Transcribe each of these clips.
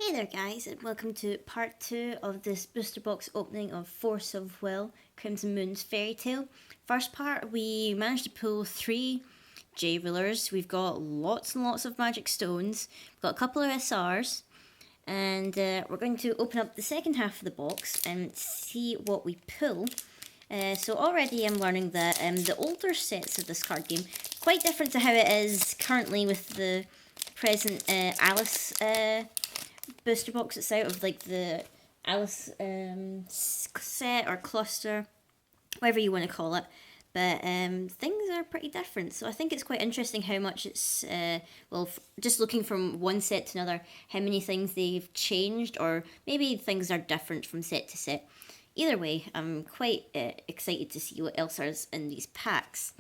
Hey there guys, and welcome to part 2 of this booster box opening of Force of Will, Crimson Moon's Fairy Tale. First part, we managed to pull 3 J-Rulers, we've got lots and lots of magic stones, we've got a couple of SRs, and we're going to open up the second half of the box and see what we pull. So already I'm learning that the older sets of this card game, quite different to how it is currently with the present Alice booster box that's out of like the Alice set or cluster, whatever you want to call it. But things are pretty different, so I think it's quite interesting how much it's just looking from one set to another, how many things they've changed, or maybe things are different from set to set. Either way, I'm quite excited to see what else is in these packs.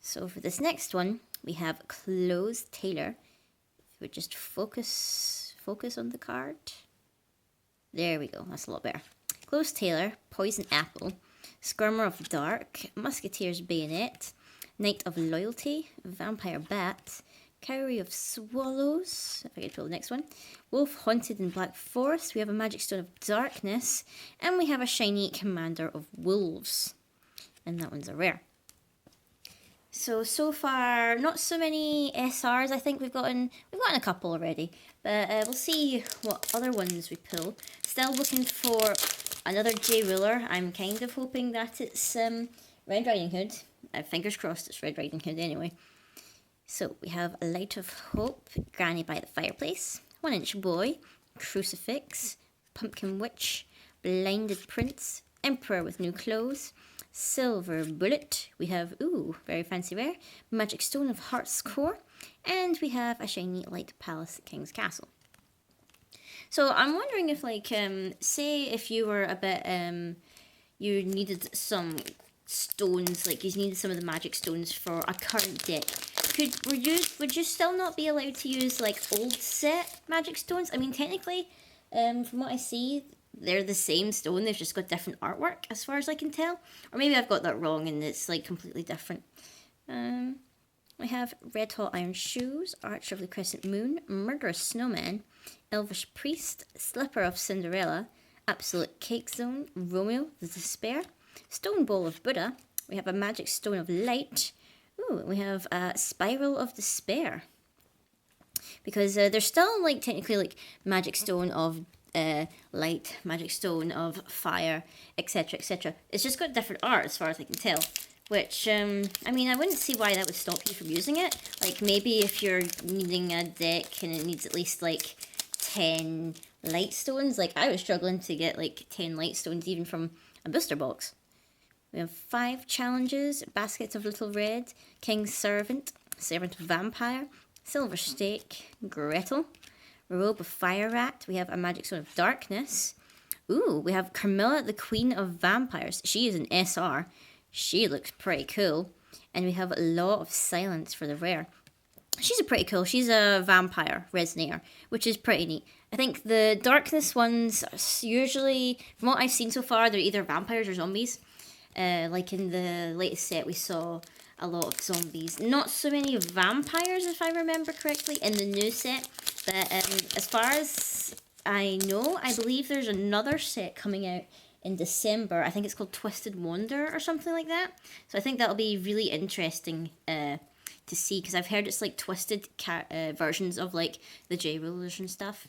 So for this next one, we have Close Taylor. If we just focus on the card. There we go, that's a lot better. Close Taylor, Poison Apple, Skirmer of Dark, Musketeer's Bayonet, Knight of Loyalty, Vampire Bat, Cowrie of Swallows, if I could pull the next one, Wolf Haunted in Black Forest, we have a Magic Stone of Darkness, and we have a shiny Commander of Wolves. And that one's a rare. So far, not so many SRs. I think we've gotten a couple already, but we'll see what other ones we pull. Still looking for another J-Ruler. I'm kind of hoping that it's Red Riding Hood. Fingers crossed it's Red Riding Hood anyway. So we have Light of Hope, Granny by the Fireplace, 1 Inch Boy, Crucifix, Pumpkin Witch, Blinded Prince, Emperor with New Clothes, Silver Bullet, we have, very fancy rare, Magic Stone of Heart's Core, and we have a shiny Light Palace King's Castle. So I'm wondering if, say if you were a bit, you needed some stones, like you needed some of the magic stones for a current deck, would you still not be allowed to use, old set magic stones? I mean, technically, from what I see, they're the same stone, they've just got different artwork as far as I can tell. Or maybe I've got that wrong and it's completely different. We have Red Hot Iron Shoes, Archer of the Crescent Moon, Murderous Snowman, Elvish Priest, Slipper of Cinderella, Absolute Cake Zone, Romeo the Despair, Stone Bowl of Buddha, we have a Magic Stone of Light, we have a Spiral of Despair. Because there's still technically Magic Stone of light, Magic Stone of fire, etc, etc. It's just got different art as far as I can tell, which I mean, I wouldn't see why that would stop you from using it. Maybe if you're needing a deck and it needs at least 10 light stones, I was struggling to get 10 light stones even from a booster box. We have 5 challenges: Basket of Little Red, King's Servant, Servant of Vampire, Silver Stake, Gretel, Robe of Fire Rat, we have a Magic Stone of Darkness. We have Carmilla, the Queen of Vampires. She is an SR. She looks pretty cool. And we have Law of Silence for the rare. She's she's a vampire resonator, which is pretty neat. I think the Darkness ones, usually, from what I've seen so far, they're either vampires or zombies. In the latest set, we saw a lot of zombies. Not so many vampires, if I remember correctly, in the new set. But as far as I know, I believe there's another set coming out in December. I think it's called Twisted Wonder or something like that. So I think that'll be really interesting to see, because I've heard it's twisted versions of the J-Rulers and stuff.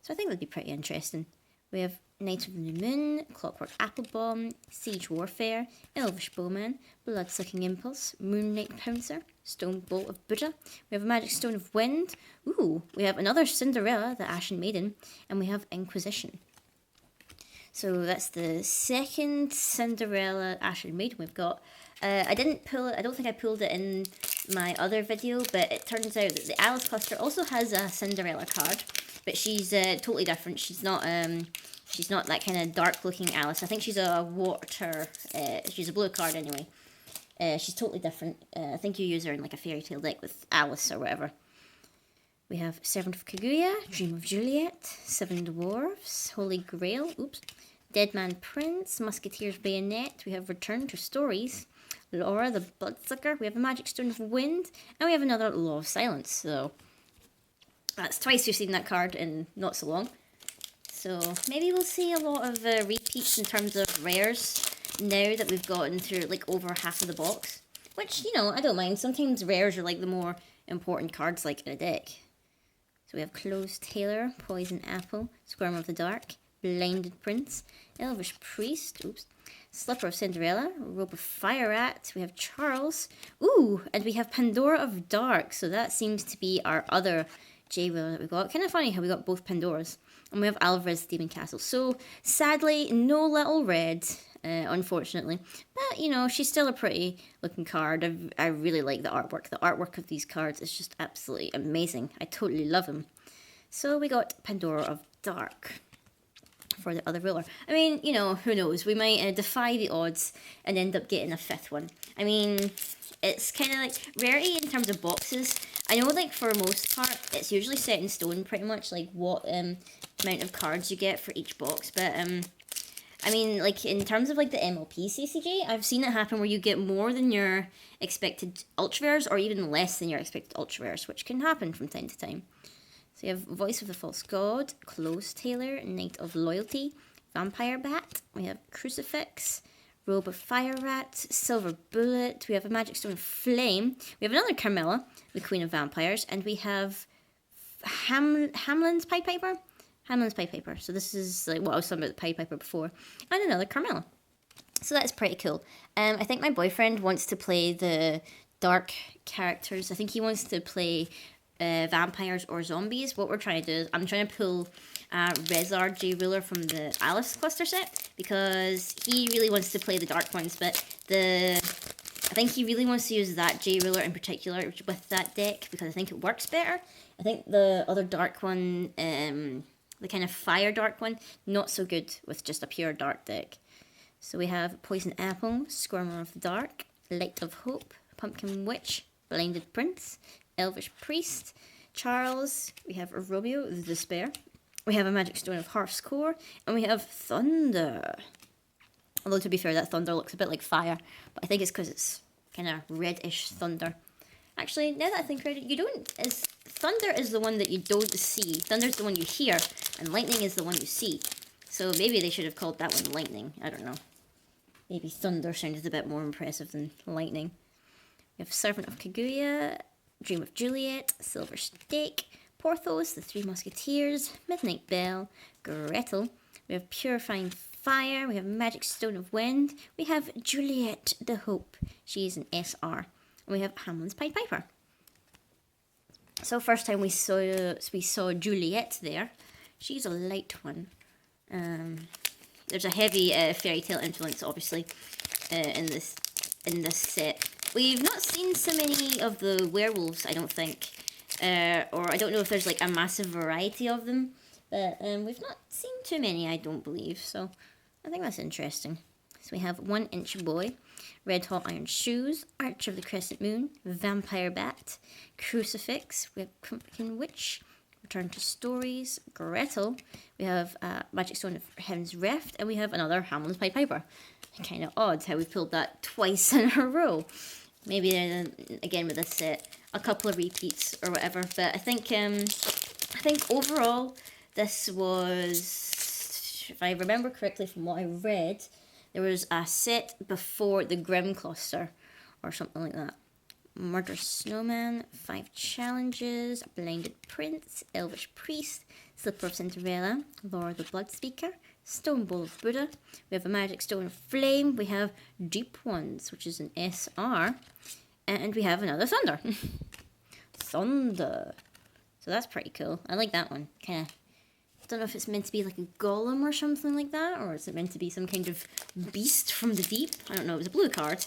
So I think that'd be pretty interesting. We have Knight of the New Moon, Clockwork Apple Bomb, Siege Warfare, Elvish Bowman, Blood-Sucking Impulse, Moon Knight Pouncer, Stone Bolt of Buddha. We have a Magic Stone of Wind. We have another Cinderella, the Ashen Maiden, and we have Inquisition. So that's the second Cinderella Ashen Maiden we've got. I didn't pull it, I don't think I pulled it in my other video, but it turns out that the Alice cluster also has a Cinderella card, but she's totally different. She's not that kind of dark looking Alice. I think she's a water, she's a blue card anyway. She's totally different. I think you use her in a fairy tale deck with Alice or whatever. We have Servant of Kaguya, Dream of Juliet, 7 Dwarfs, Holy Grail, Dead Man Prince, Musketeer's Bayonet. We have Return to Stories, Laura the Bloodsucker. We have a Magic Stone of Wind, and we have another Law of Silence. So That's twice we've seen that card in not so long. So maybe we'll see a lot of repeats in terms of rares now that we've gotten through like over half of the box. Which, you know, I don't mind. Sometimes rares are like the more important cards like in a deck. So we have Closed Tailor, Poison Apple, Squirm of the Dark, Blinded Prince, Elvish Priest, oops, Slipper of Cinderella, Robe of Fire Rat, we have Charles, ooh, and we have Pandora of Dark, so that seems to be our other J-Wheeler that we got. Kind of funny how we got both Pandoras. And we have Alvarez Demon Castle. So, sadly, no Little Red, unfortunately. But, you know, she's still a pretty looking card. I really like the artwork. The artwork of these cards is just absolutely amazing. I totally love them. So, we got Pandora of Dark for the other ruler. I mean, you know, who knows? We might defy the odds and end up getting a fifth one. I mean, it's kind of like rarity in terms of boxes. I know, like, for most part, it's usually set in stone pretty much, like, what amount of cards you get for each box. But, I mean, like, in terms of, like, the MLP CCG, I've seen it happen where you get more than your expected ultra rares or even less than your expected ultra rares, which can happen from time to time. So you have Voice of the False God, Closed Tailor, Knight of Loyalty, Vampire Bat, we have Crucifix, Robe of Fire Rat, Silver Bullet, we have a Magic Stone of Flame, we have another Carmilla, the Queen of Vampires, and we have Hamlin's Pied Piper? Hamlin's Pied Piper. So this is like what I was talking about the Pied Piper before. And another Carmilla. So that's pretty cool. I think my boyfriend wants to play the dark characters. I think he wants to play vampires or zombies. What we're trying to do is I'm trying to pull Rezard J-Ruler from the Alice cluster set because he really wants to play the dark ones, but I think he really wants to use that J-Ruler in particular with that deck because I think it works better. I think the other dark one, the kind of fire dark one, not so good with just a pure dark deck. So we have Poison Apple, Squirmer of the Dark, Light of Hope, Pumpkin Witch, Blinded Prince, Elvish Priest, Charles, we have Romeo the Despair, we have a Magic Stone of Hearth's Core, and we have Thunder. Although to be fair, that thunder looks a bit like fire, but I think it's because it's kind of reddish thunder. Actually, now that I think about it, thunder is the one that you don't see. Thunder's the one you hear, and lightning is the one you see. So maybe they should have called that one lightning. I don't know. Maybe thunder sounded a bit more impressive than lightning. We have Servant of Kaguya, Dream of Juliet, Silver Stake, Porthos, the Three Musketeers, Midnight Bell, Gretel. We have Purifying Fire, we have Magic Stone of Wind, we have Juliet the Hope. She is an SR. And we have Hamlin's Pied Piper. So first time we saw Juliet there. She's a light one. There's a heavy fairy tale influence, obviously, in this set. We've not seen so many of the werewolves, I don't think, or I don't know if there's like a massive variety of them, but we've not seen too many, I don't believe. So I think that's interesting. So we have 1 Inch Boy, Red Hot Iron Shoes, Archer of the Crescent Moon, Vampire Bat, Crucifix, we have Pumpkin Witch, Return to Stories, Gretel, we have Magic Stone of Heaven's Rift, and we have another Hamlin's Pied Piper. Kind of odd how we pulled that twice in a row. Maybe again with this set, a couple of repeats or whatever. But I think overall this was, if I remember correctly from what I read, there was a set before the Grim cluster or something like that. Murder Snowman, 5 Challenges, Blinded Prince, Elvish Priest, Slipper of Cinderella, Laura the Blood Speaker, Stone Bowl of Buddha, we have a Magic Stone of Flame, we have Deep Ones, which is an SR, and we have another Thunder. Thunder. So that's pretty cool. I like that one. Kind of, don't know if it's meant to be like a golem or something like that, or is it meant to be some kind of beast from the deep? I don't know, it was a blue card.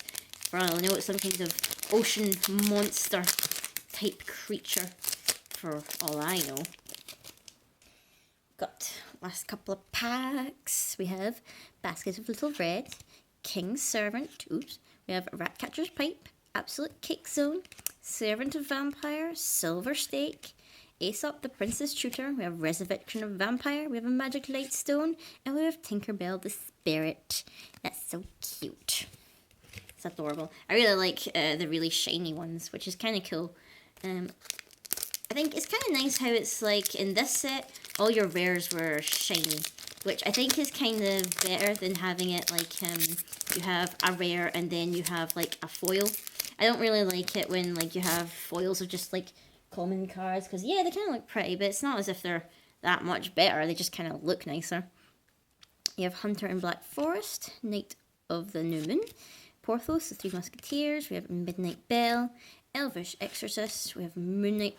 For all I know, it's some kind of ocean monster type creature, for all I know. Got last couple of packs. We have Basket of Little Red, King's Servant, oops. We have Ratcatcher's Pipe, Absolute Kick Zone, Servant of Vampire, Silver Stake, Aesop the Princess Tutor, we have Resurrection of Vampire, we have a Magic Light Stone, and we have Tinkerbell the Spirit. That's so cute. It's adorable. I really like the really shiny ones, which is kind of cool. I think it's kind of nice how it's like in this set, all your rares were shiny, which I think is kind of better than having it like you have a rare and then you have like a foil. I don't really like it when like you have foils of just like common cards, because yeah, they kind of look pretty, but it's not as if they're that much better. They just kind of look nicer. You have Hunter in Black Forest, Knight of the New Moon, Porthos, the Three Musketeers. We have Midnight Bell, Elvish Exorcist. We have Moonlight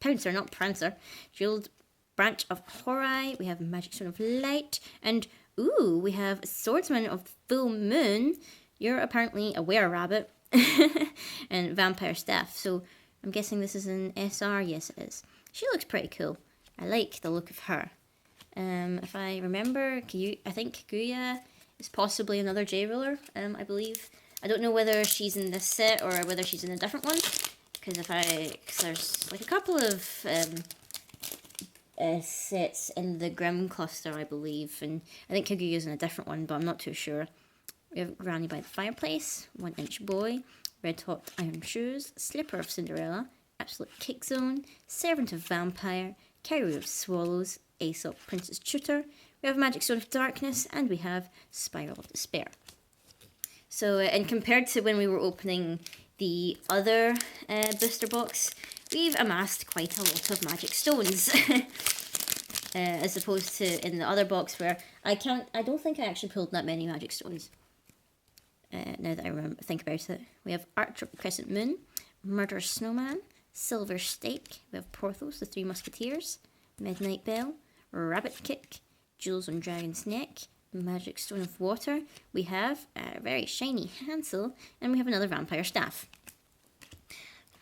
Pouncer, not Prancer. Jeweled Branch of Horai. We have Magic Stone of Light, and ooh, we have Swordsman of Full Moon. You're apparently a were-rabbit. And Vampire Staff. So I'm guessing this is an SR. Yes, it is. She looks pretty cool. I like the look of her. If I remember, I think Kaguya is possibly another J-Ruler, I believe. I don't know whether she's in this set or whether she's in a different one. Because there's like a couple of sets in the Grim cluster, I believe. And I think Kaguya's in a different one, but I'm not too sure. We have Granny by the Fireplace, 1 Inch Boy, Red Hot Iron Shoes, Slipper of Cinderella, Absolute Kick Zone, Servant of Vampire, Carrier of Swallows, Aesop Princess Tutor. We have Magic Stone of Darkness, and we have Spiral of Despair. So, and compared to when we were opening the other booster box, we've amassed quite a lot of magic stones. As opposed to in the other box where I don't think I actually pulled that many magic stones. Now that I think about it. We have Archer Crescent Moon, Murder Snowman, Silver Stake. We have Porthos, the Three Musketeers, Midnight Bell, Rabbit Kick, Jewels on Dragon's Neck, Magic Stone of Water. We have a very shiny Hansel, and we have another Vampire Staff.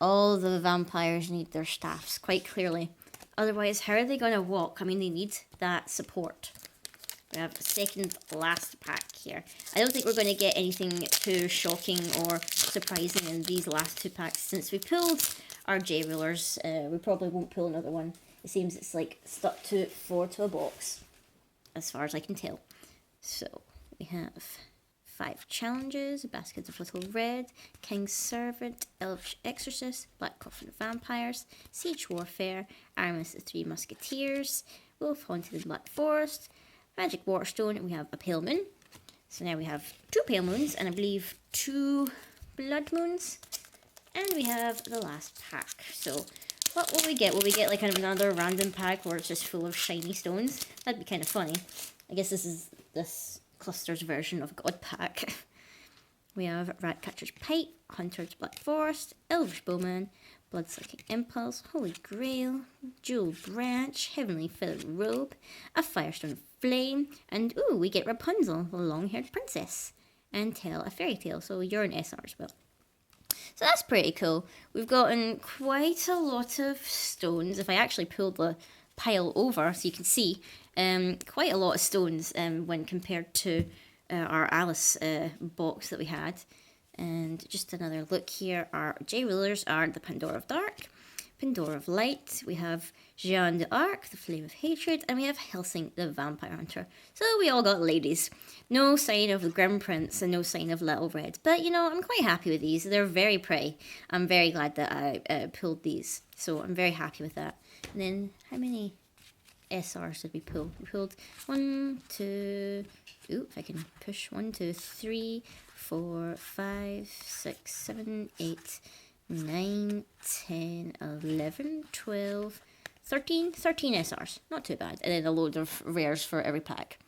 All the vampires need their staffs, quite clearly. Otherwise, how are they going to walk? I mean, they need that support. We have a second last pack here. I don't think we're going to get anything too shocking or surprising in these last 2 packs. Since we pulled our J-Rulers, we probably won't pull another one. It seems it's like stuck to 4 to a box, as far as I can tell. So, we have 5 challenges, Baskets of Little Red, King's Servant, Elvish Exorcist, Black Coffin of Vampires, Siege Warfare, Aramis the Three Musketeers, Wolf Haunted in Black Forest, Magic Waterstone, and we have a Pale Moon. So now we have 2 Pale Moons, and I believe 2 Blood Moons. And we have the last pack. So, what will we get? Will we get like kind of another random pack where it's just full of shiny stones? That'd be kind of funny. I guess this is this cluster's version of God Pack. We have Ratcatcher's Pipe, Hunter's Black Forest, Elvish Bowman, Bloodsucking Impulse, Holy Grail, Jewel Branch, Heavenly Feathered Robe, a Firestone Flame, and ooh, we get Rapunzel, the long-haired princess, and Tell a Fairy Tale, so you're an SR as well. So that's pretty cool. We've gotten quite a lot of stones. If I actually pulled the pile over so you can see, quite a lot of stones when compared to our Alice box that we had. And just another look here, our J-Rulers are the Pandora of Dark, Pandora of Light, we have Jeanne d'Arc, the Flame of Hatred, and we have Helsing, the Vampire Hunter. So we all got ladies. No sign of the Grim Prince and no sign of Little Red. But, you know, I'm quite happy with these. They're very pretty. I'm very glad that I pulled these. So I'm very happy with that. And then, how many SRs did we pull? We pulled 1, 2... Ooh, if I can push 1, 2, 3, 4, 5, 6, 7, 8, 9, 10, 11, 12, 13 SRs. Not too bad. And then a load of rares for every pack.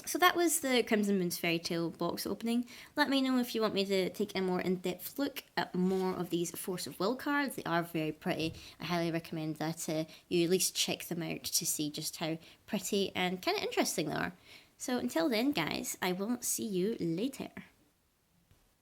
So that was the Crimson Moon's Fairy Tale box opening. Let me know if you want me to take a more in-depth look at more of these Force of Will cards. They are very pretty. I highly recommend that you at least check them out to see just how pretty and kind of interesting they are. So until then, guys, I will see you later.